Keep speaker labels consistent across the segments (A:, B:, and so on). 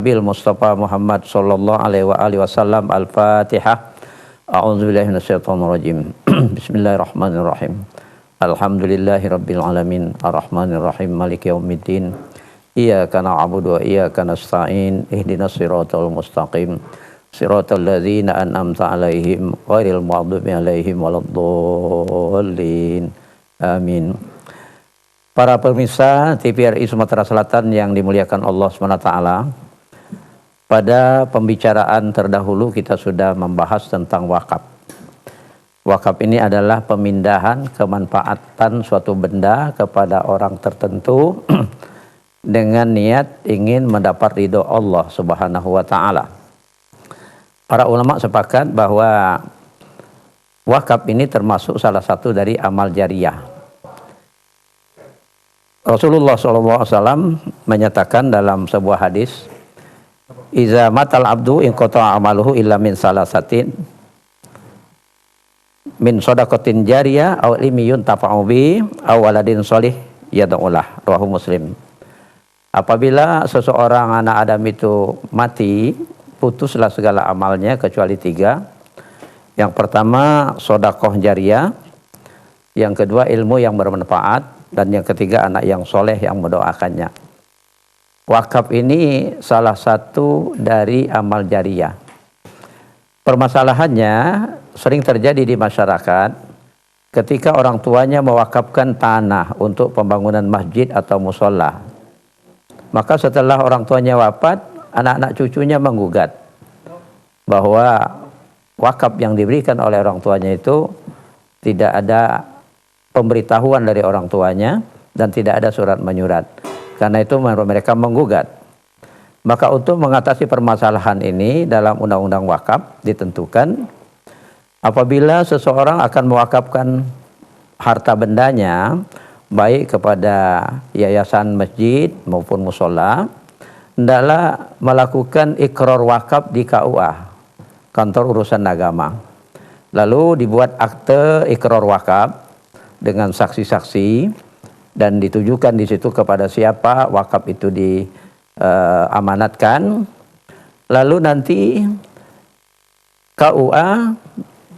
A: Bil Mustafa Muhammad sallallahu alaihi wasallam. Al-Fatihah. A'udzubillahi minasyaitonir rajim. Bismillahirrahmanirrahim. Alhamdulillahirabbil alamin. Arrahmanir rahim. Maliki yaumiddin. Iyyaka na'budu wa iyyaka nasta'in. Ihdinas siratal mustaqim. Siratal ladzina an'amta 'alaihim ghairil maghdubi 'alaihim waladdallin. Amin. Para pemirsa TVRI Sumatera Selatan yang dimuliakan Allah SWT, pada pembicaraan terdahulu kita sudah membahas tentang wakaf. Wakaf ini adalah pemindahan kemanfaatan suatu benda kepada orang tertentu dengan niat ingin mendapat ridho Allah Subhanahu wa taala. Para ulama sepakat bahwa wakaf ini termasuk salah satu dari amal jariyah. Rasulullah SAW menyatakan dalam sebuah hadis, "Iza matal abdu in qata'a amaluhu illa min salasatin min shadaqatin jariyah aw ilmi yuntafa'u bi aw waladin shalih yad'ulah." Rawahu Muslim. Apabila seseorang anak Adam itu mati, putuslah segala amalnya kecuali 3. Yang pertama sedekah jariyah, yang kedua ilmu yang bermanfaat, dan yang ketiga anak yang soleh yang mendoakannya. Wakaf ini salah satu dari amal jariyah. Permasalahannya sering terjadi di masyarakat ketika orang tuanya mewakafkan tanah untuk pembangunan masjid atau musola. Maka setelah orang tuanya wafat, anak-anak cucunya menggugat bahwa wakaf yang diberikan oleh orang tuanya itu tidak ada pemberitahuan dari orang tuanya dan tidak ada surat menyurat. Karena itu mereka menggugat. Maka untuk mengatasi permasalahan ini dalam undang-undang wakaf ditentukan apabila seseorang akan mewakafkan harta bendanya baik kepada yayasan masjid maupun musola, hendaklah melakukan ikrar wakaf di KUA, kantor urusan agama. Lalu dibuat akte ikrar wakaf dengan saksi-saksi dan ditujukan di situ kepada siapa wakaf itu diamanatkan. Lalu nanti KUA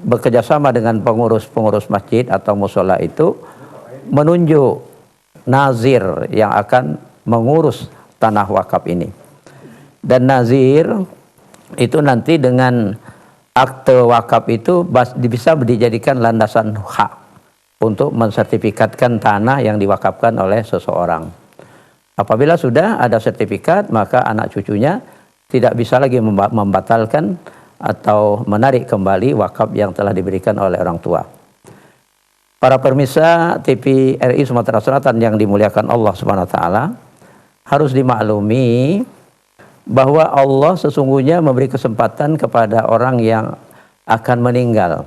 A: bekerjasama dengan pengurus-pengurus masjid atau musola itu menunjuk nazir yang akan mengurus tanah wakaf ini. Dan nazir itu nanti dengan akte wakaf itu bisa dijadikan landasan hak untuk mensertifikatkan tanah yang diwakafkan oleh seseorang. Apabila sudah ada sertifikat, maka anak cucunya tidak bisa lagi membatalkan atau menarik kembali wakaf yang telah diberikan oleh orang tua. Para pemirsa TVRI Sumatera Selatan yang dimuliakan Allah SWT, harus dimaklumi bahwa Allah sesungguhnya memberi kesempatan kepada orang yang akan meninggal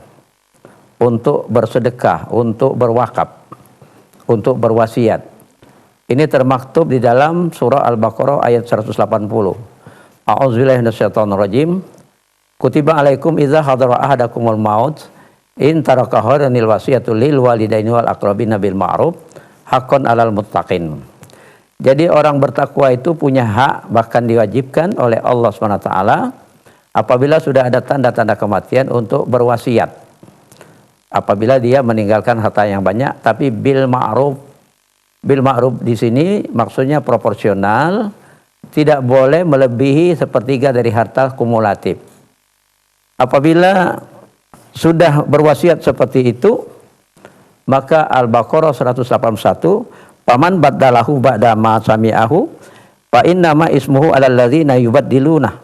A: untuk bersedekah, untuk berwakaf, untuk berwasiat. Ini termaktub di dalam surah Al-Baqarah ayat 180. A'udzubillahi minasyaitonir rajim. Kutiba alaikum idza hadara ahadakumul maut in taraka khairanil wasiyatu lil walidaini wal aqrabina bil ma'ruf haqqan 'alal muttaqin. Jadi orang bertakwa itu punya hak, bahkan diwajibkan oleh Allah SWT apabila sudah ada tanda-tanda kematian untuk berwasiat. Apabila dia meninggalkan harta yang banyak, tapi bil ma'ruf. Bil ma'ruf di sini maksudnya proporsional, tidak boleh melebihi sepertiga dari harta kumulatif. Apabila sudah berwasiat seperti itu, maka Al-Baqarah 181, paman baddalahu ba'da ma sami'ahu fa innama ismuhu 'alal ladzina yubaddiluna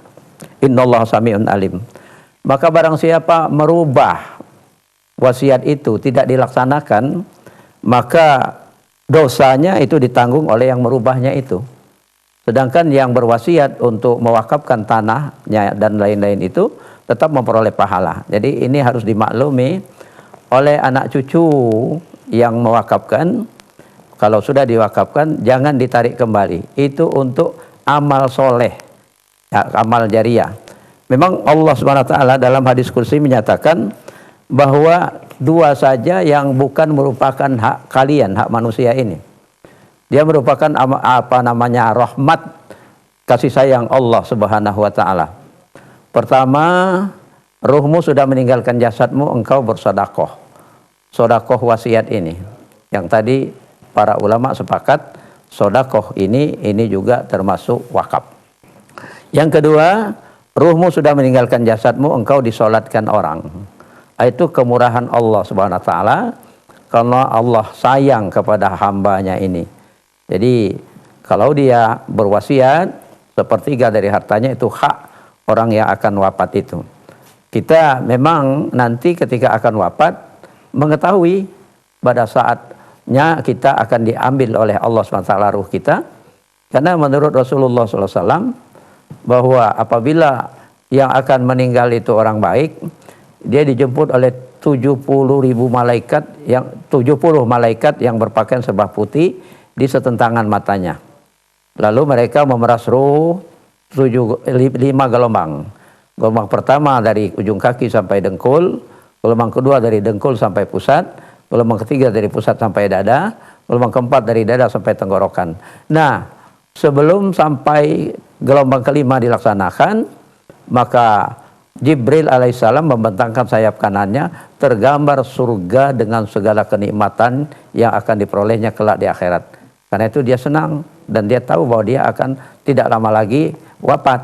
A: innallaha sami'un alim. Maka barang siapa merubah wasiat itu tidak dilaksanakan, maka dosanya itu ditanggung oleh yang merubahnya itu. Sedangkan yang berwasiat untuk mewakafkan tanahnya dan lain-lain itu tetap memperoleh pahala. Jadi ini harus dimaklumi oleh anak cucu yang mewakafkan. Kalau sudah diwakafkan jangan ditarik kembali. Itu untuk amal soleh, amal jariyah. Memang Allah SWT dalam hadis kursi menyatakan bahwa 2 saja yang bukan merupakan hak kalian, hak manusia ini. Dia merupakan rahmat kasih sayang Allah Subhanahu wa taala. Pertama, ruhmu sudah meninggalkan jasadmu, engkau bersedekah. Sedekah wasiat ini. Yang tadi para ulama sepakat sedekah ini juga termasuk wakaf. Yang kedua, ruhmu sudah meninggalkan jasadmu, engkau disolatkan orang. Itu kemurahan Allah Subhanahu wa taala karena Allah sayang kepada hambanya ini. Jadi kalau dia berwasiat, sepertiga dari hartanya itu hak orang yang akan wafat itu. Kita memang nanti ketika akan wafat mengetahui pada saatnya kita akan diambil oleh Allah SWT ruh kita. Karena menurut Rasulullah SAW bahwa apabila yang akan meninggal itu orang baik, dia dijemput oleh 70.000 malaikat yang 70 malaikat yang berpakaian serba putih di setentangan matanya. Lalu mereka memeras ruh 5 gelombang. Gelombang pertama dari ujung kaki sampai dengkul, gelombang kedua dari dengkul sampai pusat, gelombang ketiga dari pusat sampai dada, gelombang keempat dari dada sampai tenggorokan. Nah, sebelum sampai gelombang kelima dilaksanakan, maka Jibril alaihissalam membentangkan sayap kanannya, tergambar surga dengan segala kenikmatan yang akan diperolehnya kelak di akhirat. Karena itu dia senang dan dia tahu bahwa dia akan tidak lama lagi wafat.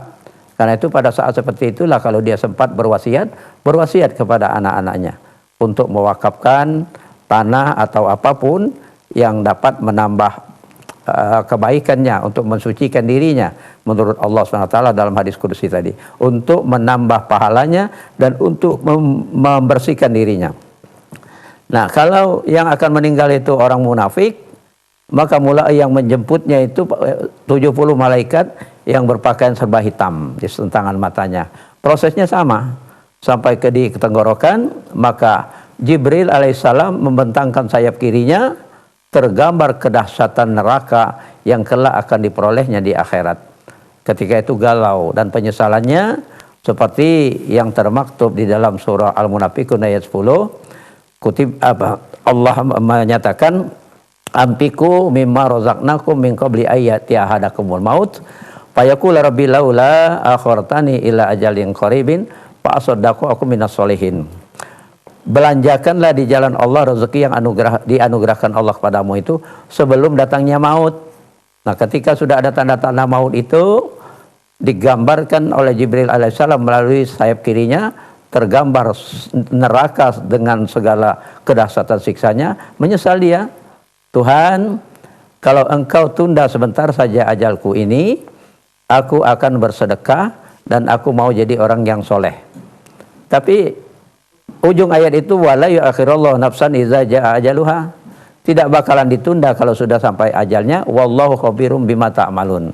A: Karena itu pada saat seperti itulah kalau dia sempat berwasiat kepada anak-anaknya untuk mewakafkan tanah atau apapun yang dapat menambah kebaikannya, untuk mensucikan dirinya menurut Allah SWT dalam hadis kursi tadi, untuk menambah pahalanya dan untuk membersihkan dirinya. Nah, kalau yang akan meninggal itu orang munafik, maka mulai yang menjemputnya itu 70 malaikat yang berpakaian serba hitam di setentangan matanya. Prosesnya sama, sampai ke di tenggorokan, maka Jibril alaihissalam membentangkan sayap kirinya, tergambar kedahsyatan neraka yang kelak akan diperolehnya di akhirat. Ketika itu galau dan penyesalannya seperti yang termaktub di dalam surah Al-Munafiqun ayat 10. Allah menyatakan, "Ampiku mimma razaqnakum min qabli ayati ahadakumul maut fayaqul rabbi laula akhartani ila ajalin qaribin fa asaddaqu aku minas solihin." Belanjakanlah di jalan Allah rezeki yang dianugerahkan Allah kepadamu itu sebelum datangnya maut. Nah, ketika sudah ada tanda-tanda maut itu digambarkan oleh Jibril alaihissalam melalui sayap kirinya, tergambar neraka dengan segala kedahsyatan siksanya. Menyesal dia, Tuhan, kalau engkau tunda sebentar saja ajalku ini, aku akan bersedekah dan aku mau jadi orang yang soleh. Tapi ujung ayat itu, wala yu'akhirullahu nafsan idza jaa ajaluha. Tidak bakalan ditunda kalau sudah sampai ajalnya. Wallahu khabirum bima ta'malun.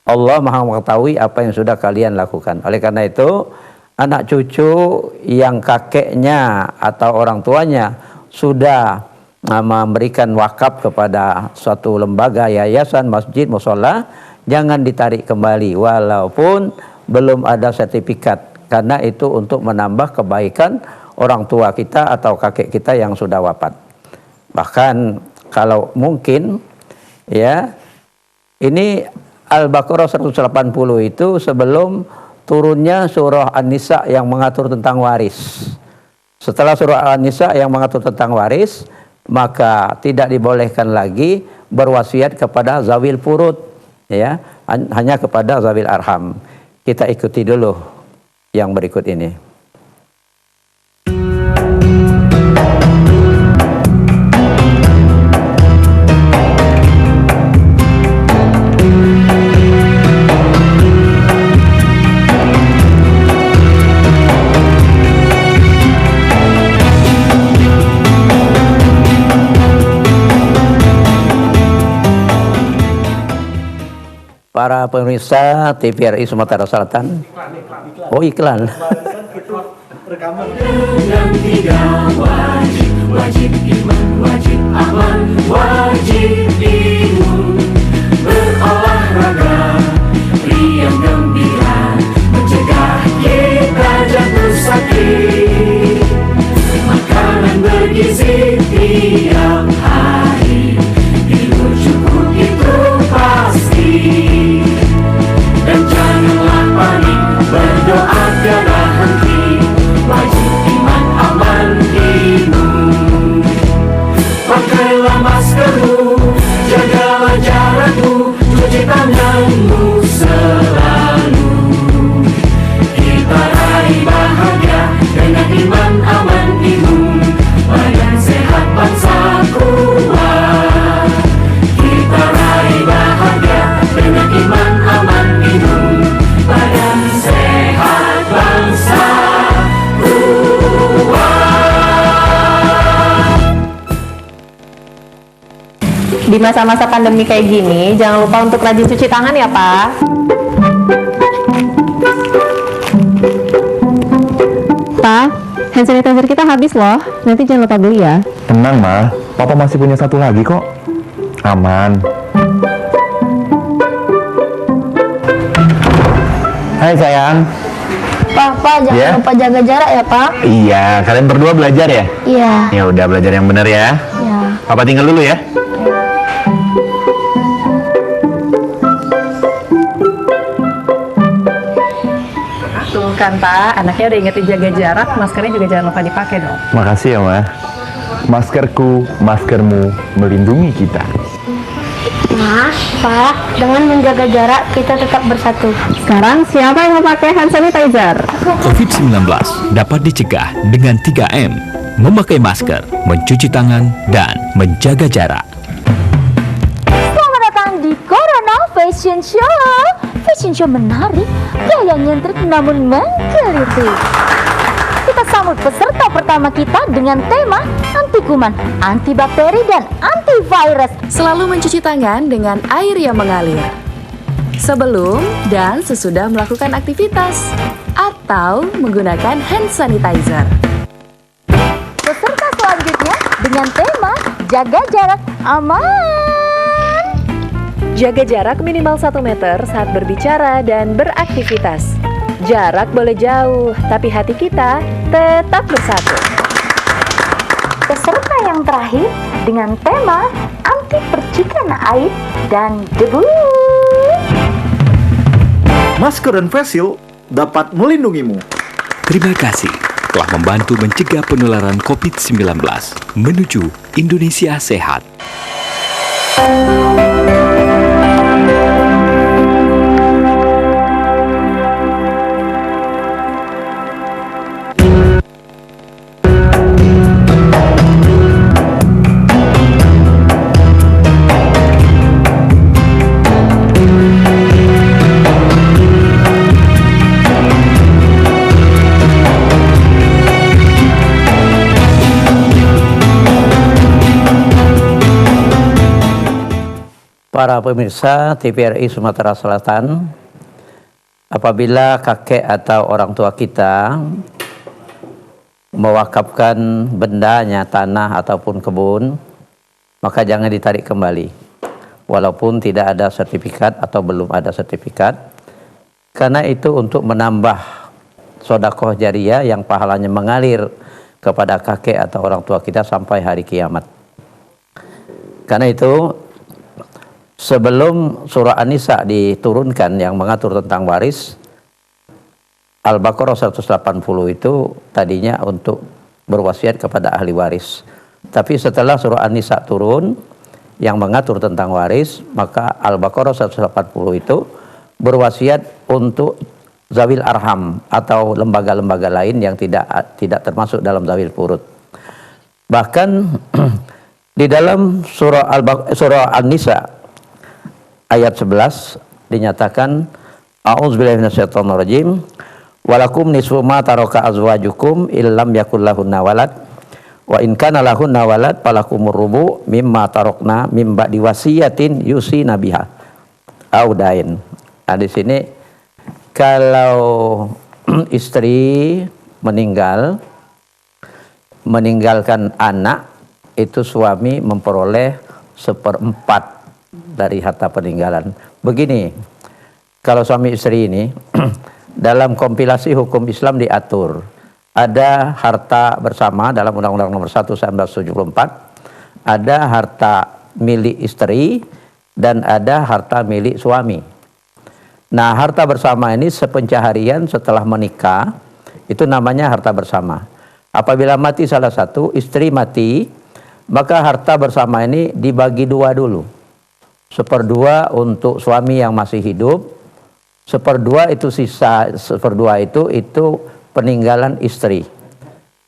A: Allah Maha mengetahui apa yang sudah kalian lakukan. Oleh karena itu, anak cucu yang kakeknya atau orang tuanya sudah memberikan wakaf kepada suatu lembaga, yayasan, masjid, mushola, jangan ditarik kembali walaupun belum ada sertifikat. Karena itu untuk menambah kebaikan orang tua kita atau kakek kita yang sudah wafat. Bahkan kalau mungkin ya, ini Al-Baqarah 180 itu sebelum turunnya surah An-Nisa yang mengatur tentang waris. Setelah surah An-Nisa yang mengatur tentang waris, maka tidak dibolehkan lagi berwasiat kepada zawil furud, ya, hanya kepada zawil arham. Kita ikuti dulu yang berikut ini. Para pemirsa TVRI Sumatera Selatan. Oh, iklan.
B: Dengan tiga wajib, wajib iman, wajib aman, wajib imun. Berolahraga, riang gembira, mencegah kita jatuh sakit. Makanan bergizi tiap hari, tidur cukup itu pasti. Dan
C: Di masa-masa pandemi kayak gini, jangan lupa untuk rajin cuci tangan ya, Pak. Pak, hand sanitizer kita habis loh. Nanti jangan lupa beli ya.
D: Tenang, Ma. Papa masih punya satu lagi kok. Aman. Hai sayang.
E: Papa jangan
D: Ya?
E: lupa jaga jarak ya, Pak.
D: Iya, kalian berdua belajar ya?
E: Iya.
D: Ya udah belajar yang benar ya.
E: Ya.
D: Papa tinggal dulu ya.
C: Tuh kan, Pak. Anaknya udah ingetin jaga jarak, maskernya juga jangan lupa dipakai dong.
D: Makasih ya, Ma. Maskerku, maskermu melindungi kita.
E: Mas, Pak, dengan menjaga jarak kita tetap bersatu.
C: Sekarang siapa yang mau pakai hand sanitizer?
F: COVID-19 dapat dicegah dengan 3M, memakai masker, mencuci tangan, dan menjaga jarak.
G: Selamat datang di Corona Fashion Show. Fashion Show menarik, gaya nyentrik namun mengkritik. Kita sambut peserta pertama kita dengan tema anti kuman, anti bakteri, dan antivirus.
H: Selalu mencuci tangan dengan air yang mengalir sebelum dan sesudah melakukan aktivitas atau menggunakan hand sanitizer.
G: Peserta selanjutnya dengan tema jaga jarak aman.
H: Jaga jarak minimal 1 meter saat berbicara dan beraktivitas. Jarak boleh jauh, tapi hati kita tetap bersatu.
G: Peserta yang terakhir dengan tema anti percikan air dan debu.
I: Masker dan face shield dapat melindungimu.
F: Terima kasih telah membantu mencegah penularan COVID-19 menuju Indonesia sehat.
A: Para pemirsa TVRI Sumatera Selatan, apabila kakek atau orang tua kita mewakafkan bendanya, tanah ataupun kebun, maka jangan ditarik kembali. Walaupun tidak ada sertifikat atau belum ada sertifikat, karena itu untuk menambah sedekah jariyah yang pahalanya mengalir kepada kakek atau orang tua kita sampai hari kiamat. Karena itu, sebelum surah An-Nisa diturunkan yang mengatur tentang waris, Al-Baqarah 180 itu tadinya untuk berwasiat kepada ahli waris. Tapi setelah surah An-Nisa turun yang mengatur tentang waris, maka Al-Baqarah 180 itu berwasiat untuk zawil arham atau lembaga-lembaga lain yang tidak termasuk dalam zawil furud. Bahkan di dalam surah An-Nisa ayat 11 dinyatakan a'udzubillahi minasyaitonirrajim walakum nisfu ma taraka azwajukum illam yakul lahunna walad wa in kana lahunna walad falakumur rubu mimma tarakna mim ba'di wasiyatin yusina biha audain. Nah, di sini kalau istri meninggalkan anak, itu suami memperoleh 1/4 dari harta peninggalan. Begini, kalau suami istri ini dalam kompilasi hukum Islam diatur ada harta bersama dalam Undang-Undang Nomor 1 1974, ada harta milik istri dan ada harta milik suami. Nah, harta bersama ini sepencaharian setelah menikah itu namanya harta bersama. Apabila mati salah satu, istri mati, maka harta bersama ini dibagi 2 dulu. 1/2 untuk suami yang masih hidup, 1/2 itu sisa 1/2 itu peninggalan istri.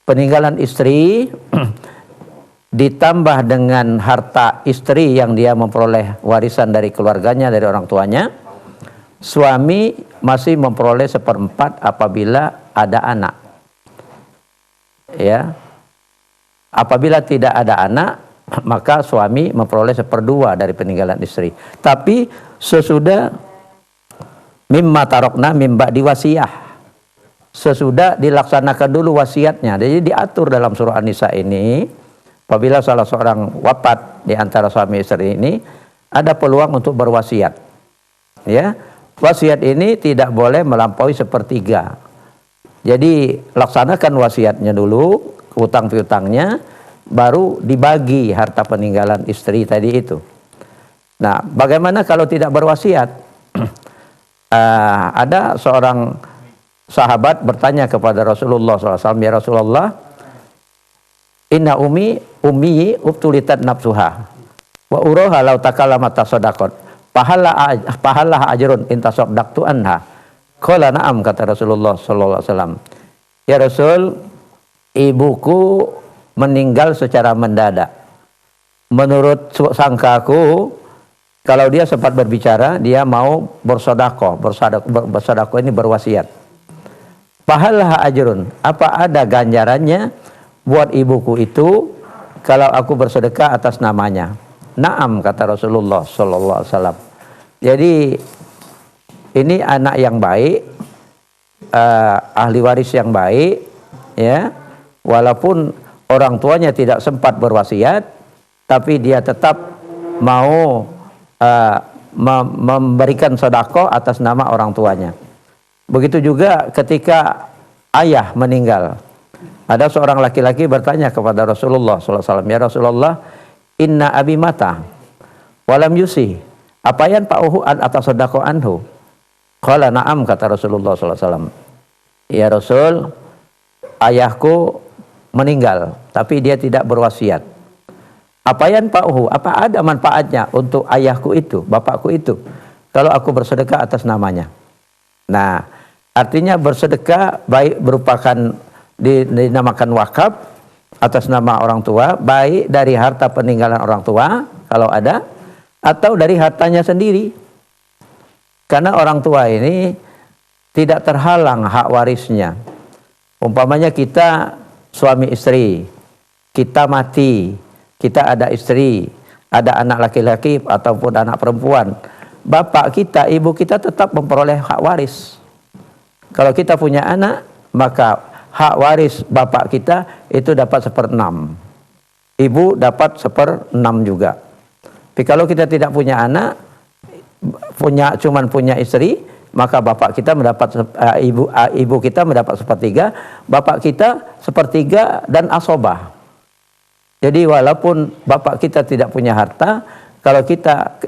A: Peninggalan istri ditambah dengan harta istri yang dia memperoleh warisan dari keluarganya, dari orang tuanya. Suami masih memperoleh 1/4 apabila ada anak. Ya. Apabila tidak ada anak, maka suami memperoleh 1/2 dari peninggalan istri. Tapi sesudah mimma tarokna mimba diwasiyah, sesudah dilaksanakan dulu wasiatnya. Jadi diatur dalam surah An-Nisa ini, apabila salah seorang wafat di antara suami istri ini, ada peluang untuk berwasiat. Ya, wasiat ini tidak boleh melampaui 1/3. Jadi laksanakan wasiatnya dulu, utang piutangnya, baru dibagi harta peninggalan istri tadi itu. Nah, bagaimana kalau tidak berwasiat? Ada seorang sahabat bertanya kepada Rasulullah SAW, ya Rasulullah, inna ummi ubtulitat nafsuha wa uroha lau takalamat tasadaqat pahala ajrun intasaddaqtu anha. Qala na'am, kata Rasulullah SAW. Ya Rasul, ibuku meninggal secara mendadak. Menurut sangkaku, kalau dia sempat berbicara, dia mau bersedekah. Bersedekah ini berwasiat. Pahala ajrun, apa ada ganjarannya buat ibuku itu kalau aku bersedekah atas namanya? Naam, kata Rasulullah SAW. Jadi ini anak yang baik, ahli waris yang baik, ya, walaupun orang tuanya tidak sempat berwasiat, tapi dia tetap mau memberikan sedekah atas nama orang tuanya. Begitu juga ketika ayah meninggal, ada seorang laki-laki bertanya kepada Rasulullah SAW, ya Rasulullah, inna abi mata, walam yusi, apayan pa'uhu atas sedekah anhu. Qala na'am, kata Rasulullah SAW. Ya Rasul, ayahku meninggal, tapi dia tidak berwasiat. Apayan pa'uhu, apa ada manfaatnya untuk ayahku itu, bapakku itu, kalau aku bersedekah atas namanya? Nah, artinya bersedekah baik merupakan dinamakan wakaf atas nama orang tua, baik dari harta peninggalan orang tua, kalau ada, atau dari hartanya sendiri. Karena orang tua ini tidak terhalang hak warisnya. Umpamanya kita suami istri, kita mati, kita ada istri, ada anak laki-laki ataupun anak perempuan. Bapak kita, ibu kita tetap memperoleh hak waris. Kalau kita punya anak, maka hak waris bapak kita itu dapat 1/6. Ibu dapat 1/6 juga. Tapi kalau kita tidak punya anak, cuman punya istri, maka bapak kita mendapat ibu kita mendapat 1/3, bapak kita 1/3 dan asobah. Jadi walaupun bapak kita tidak punya harta, kalau kita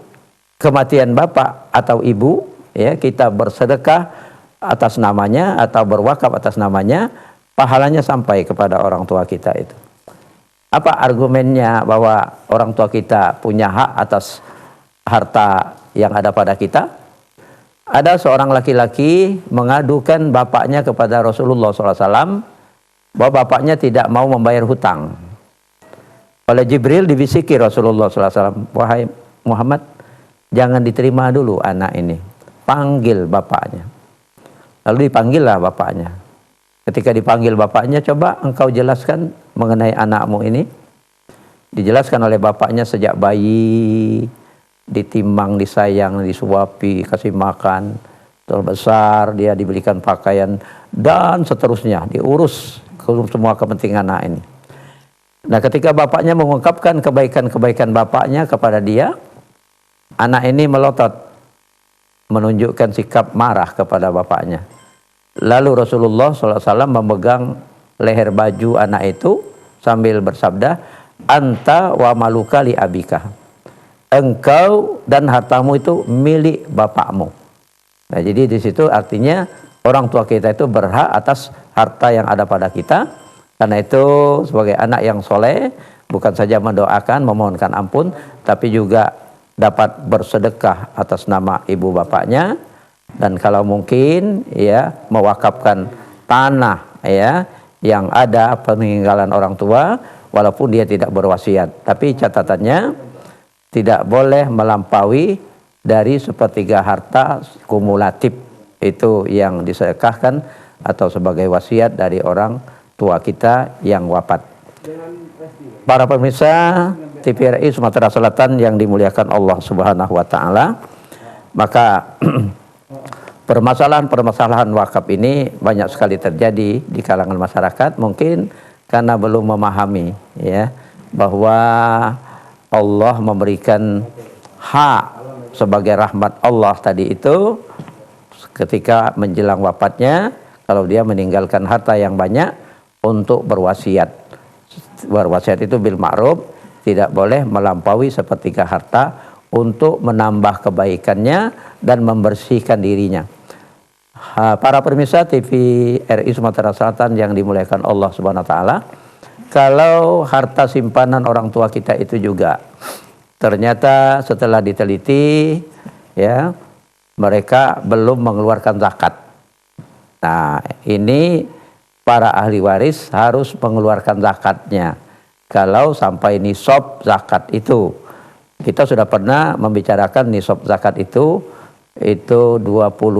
A: kematian bapak atau ibu, ya, kita bersedekah atas namanya atau berwakaf atas namanya, pahalanya sampai kepada orang tua kita itu. Apa argumennya bahwa orang tua kita punya hak atas harta yang ada pada kita? Ada seorang laki-laki mengadukan bapaknya kepada Rasulullah SAW bahwa bapaknya tidak mau membayar hutang. Oleh Jibril dibisiki Rasulullah SAW, wahai Muhammad, jangan diterima dulu anak ini, panggil bapaknya. Lalu dipanggillah bapaknya. Ketika dipanggil bapaknya, coba engkau jelaskan mengenai anakmu ini. Dijelaskan oleh bapaknya sejak bayi, ditimang, disayang, disuapi, kasih makan, terbesar, dia diberikan pakaian, dan seterusnya, diurus semua kepentingan anak ini. Nah, ketika bapaknya mengungkapkan kebaikan-kebaikan bapaknya kepada dia, anak ini melotot, menunjukkan sikap marah kepada bapaknya. Lalu Rasulullah SAW memegang leher baju anak itu sambil bersabda, anta wa maluka li abika. Engkau dan hartamu itu milik bapakmu. Nah, jadi di situ artinya orang tua kita itu berhak atas harta yang ada pada kita. Karena itu sebagai anak yang soleh, bukan saja mendoakan, memohonkan ampun, tapi juga dapat bersedekah atas nama ibu bapaknya. Dan kalau mungkin, ya, mewakafkan tanah, ya, yang ada peninggalan orang tua, walaupun dia tidak berwasiat. Tapi catatannya, tidak boleh melampaui dari 1/3 harta kumulatif itu yang disedekahkan atau sebagai wasiat dari orang tua kita yang wafat. Para pemirsa TVRI Sumatera Selatan yang dimuliakan Allah Subhanahu wa taala, maka permasalahan-permasalahan wakaf ini banyak sekali terjadi di kalangan masyarakat, mungkin karena belum memahami ya bahwa Allah memberikan hak sebagai rahmat Allah tadi itu ketika menjelang wafatnya, kalau dia meninggalkan harta yang banyak untuk berwasiat. Berwasiat itu bil ma'ruf, tidak boleh melampaui sepertiga harta untuk menambah kebaikannya dan membersihkan dirinya. Para pemirsa TVRI Sumatera Selatan yang dimuliakan Allah Subhanahu wa taala, kalau harta simpanan orang tua kita itu juga ternyata setelah diteliti ya, mereka belum mengeluarkan zakat. Nah, ini para ahli waris harus mengeluarkan zakatnya. Kalau sampai nisab zakat itu, kita sudah pernah membicarakan nisab zakat itu 20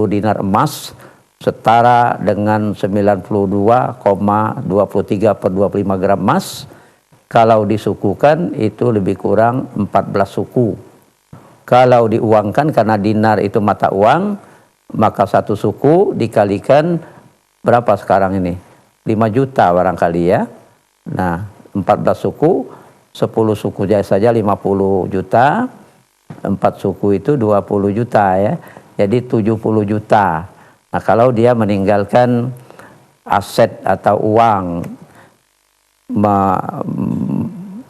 A: dinar emas setara dengan 92,23 per 25 gram emas. Kalau disukukan itu lebih kurang 14 suku. Kalau diuangkan, karena dinar itu mata uang, maka satu suku dikalikan berapa sekarang ini? 5 juta barangkali ya. Nah, 14 suku, 10 suku saja 50 juta. 4 suku itu 20 juta ya. Jadi 70 juta. Nah, kalau dia meninggalkan aset atau uang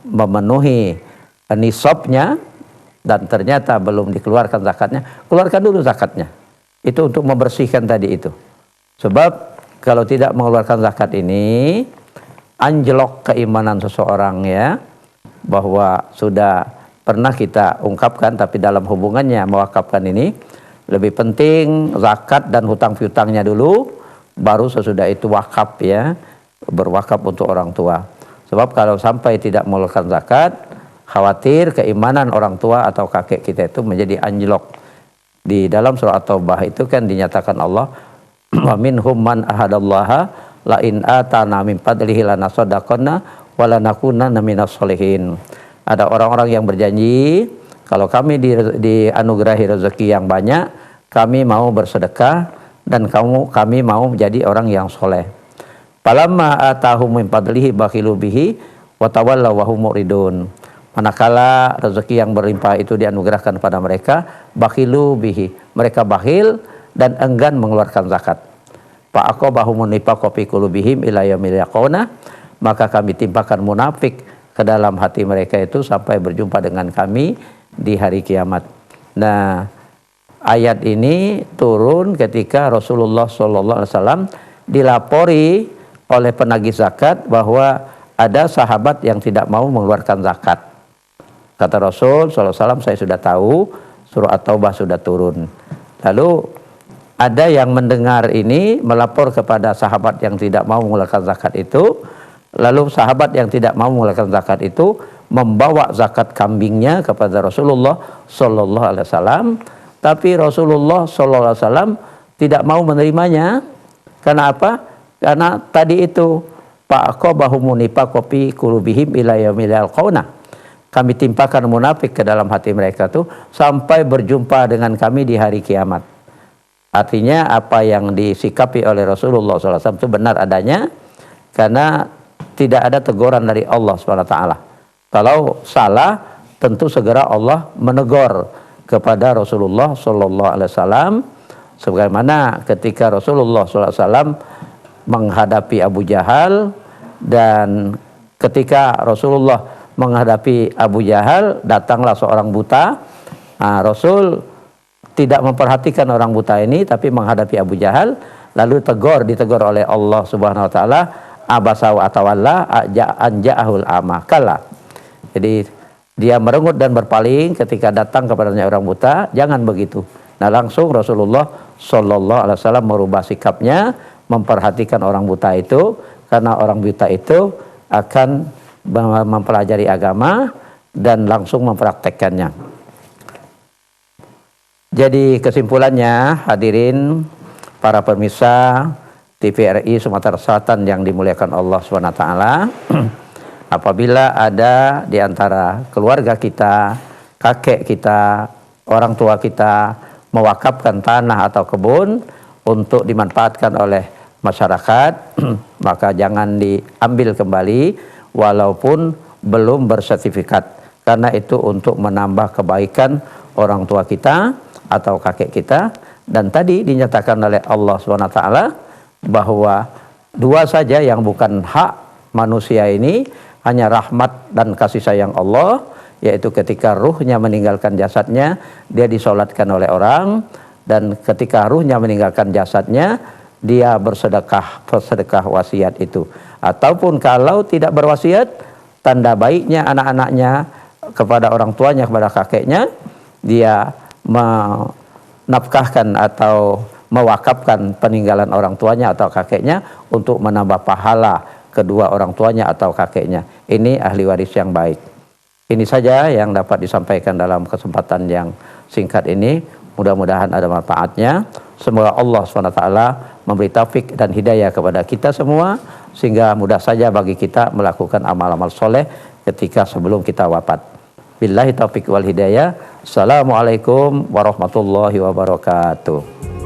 A: memenuhi nisabnya dan ternyata belum dikeluarkan zakatnya, keluarkan dulu zakatnya. Itu untuk membersihkan tadi itu. Sebab kalau tidak mengeluarkan zakat ini, anjlok keimanan seseorang ya, bahwa sudah pernah kita ungkapkan, tapi dalam hubungannya mewakafkan ini, lebih penting zakat dan hutang piutangnya dulu, baru sesudah itu wakaf ya, berwakaf untuk orang tua. Sebab kalau sampai tidak mengeluarkan zakat, khawatir keimanan orang tua atau kakek kita itu menjadi anjlok. Di dalam surah At-Taubah itu kan dinyatakan Allah, wa minhum man ahadallaha la in atana min fadlihi lanasaddaqanna wa lanakunanna minas sholihin. Ada orang-orang yang berjanji, kalau kami dianugerahi rezeki yang banyak, kami mau bersedekah dan kami mau menjadi orang yang soleh. Falamma atahum min fadlihi bakhilu bihi wa tawallaw wa hum muridun. Manakala rezeki yang berlimpah itu dianugerahkan kepada mereka, bakhilu bihi, mereka bakhil dan enggan mengeluarkan zakat. Fa aqabahum nifaqu fi qulubihim ila yaumil yaquna, maka kami timpakan munafik ke dalam hati mereka itu sampai berjumpa dengan kami di hari kiamat. Nah, ayat ini turun ketika Rasulullah SAW dilapori oleh penagih zakat bahwa ada sahabat yang tidak mau mengeluarkan zakat. Kata Rasul SAW, saya sudah tahu, surah At-Taubah sudah turun. Lalu ada yang mendengar ini melapor kepada sahabat yang tidak mau mengeluarkan zakat itu. Lalu sahabat yang tidak mau mengeluarkan zakat itu membawa zakat kambingnya kepada Rasulullah Sallallahu Alaihi Wasallam, tapi Rasulullah Sallallahu Alaihi Wasallam tidak mau menerimanya. Karena apa? Karena tadi itu fa'aqabahum nifaqu fi qulubihim ila yaumil yalqauna. Kami timpakan munafik ke dalam hati mereka tuh sampai berjumpa dengan kami di hari kiamat. Artinya apa yang disikapi oleh Rasulullah SAW itu benar adanya, karena tidak ada teguran dari Allah SWT. Kalau salah, tentu segera Allah menegur kepada Rasulullah SAW. Sebagaimana ketika Rasulullah SAW menghadapi Abu Jahal, dan ketika Rasulullah menghadapi Abu Jahal, datanglah seorang buta. Nah, Rasul tidak memperhatikan orang buta ini, tapi menghadapi Abu Jahal, lalu ditegur oleh Allah Subhanahu Wa Taala, abasa wa tawalla anja'ahul ama. Kala. Jadi dia merengut dan berpaling ketika datang kepadanya orang buta. Jangan begitu. Nah, langsung Rasulullah Sallallahu Alaihi Wasallam merubah sikapnya, memperhatikan orang buta itu, karena orang buta itu akan mempelajari agama dan langsung mempraktekkannya. Jadi kesimpulannya, hadirin para pemirsa TVRI Sumatera Selatan yang dimuliakan Allah SWT, apabila ada di antara keluarga kita, kakek kita, orang tua kita mewakafkan tanah atau kebun untuk dimanfaatkan oleh masyarakat, maka jangan diambil kembali walaupun belum bersertifikat, karena itu untuk menambah kebaikan orang tua kita atau kakek kita. Dan tadi dinyatakan oleh Allah SWT bahwa dua saja yang bukan hak manusia ini, hanya rahmat dan kasih sayang Allah, yaitu ketika ruhnya meninggalkan jasadnya, dia disolatkan oleh orang, dan ketika ruhnya meninggalkan jasadnya, dia bersedekah wasiat itu. Ataupun kalau tidak berwasiat, tanda baiknya anak-anaknya kepada orang tuanya, kepada kakeknya, dia menafkahkan atau mewakafkan peninggalan orang tuanya atau kakeknya untuk menambah pahala kedua orang tuanya atau kakeknya. Ini ahli waris yang baik. Ini saja yang dapat disampaikan dalam kesempatan yang singkat ini. Mudah-mudahan ada manfaatnya. Semoga Allah SWT memberi taufik dan hidayah kepada kita semua, sehingga mudah saja bagi kita melakukan amal-amal soleh ketika sebelum kita wafat. Billahi taufik wal hidayah. Assalamualaikum warahmatullahi wabarakatuh.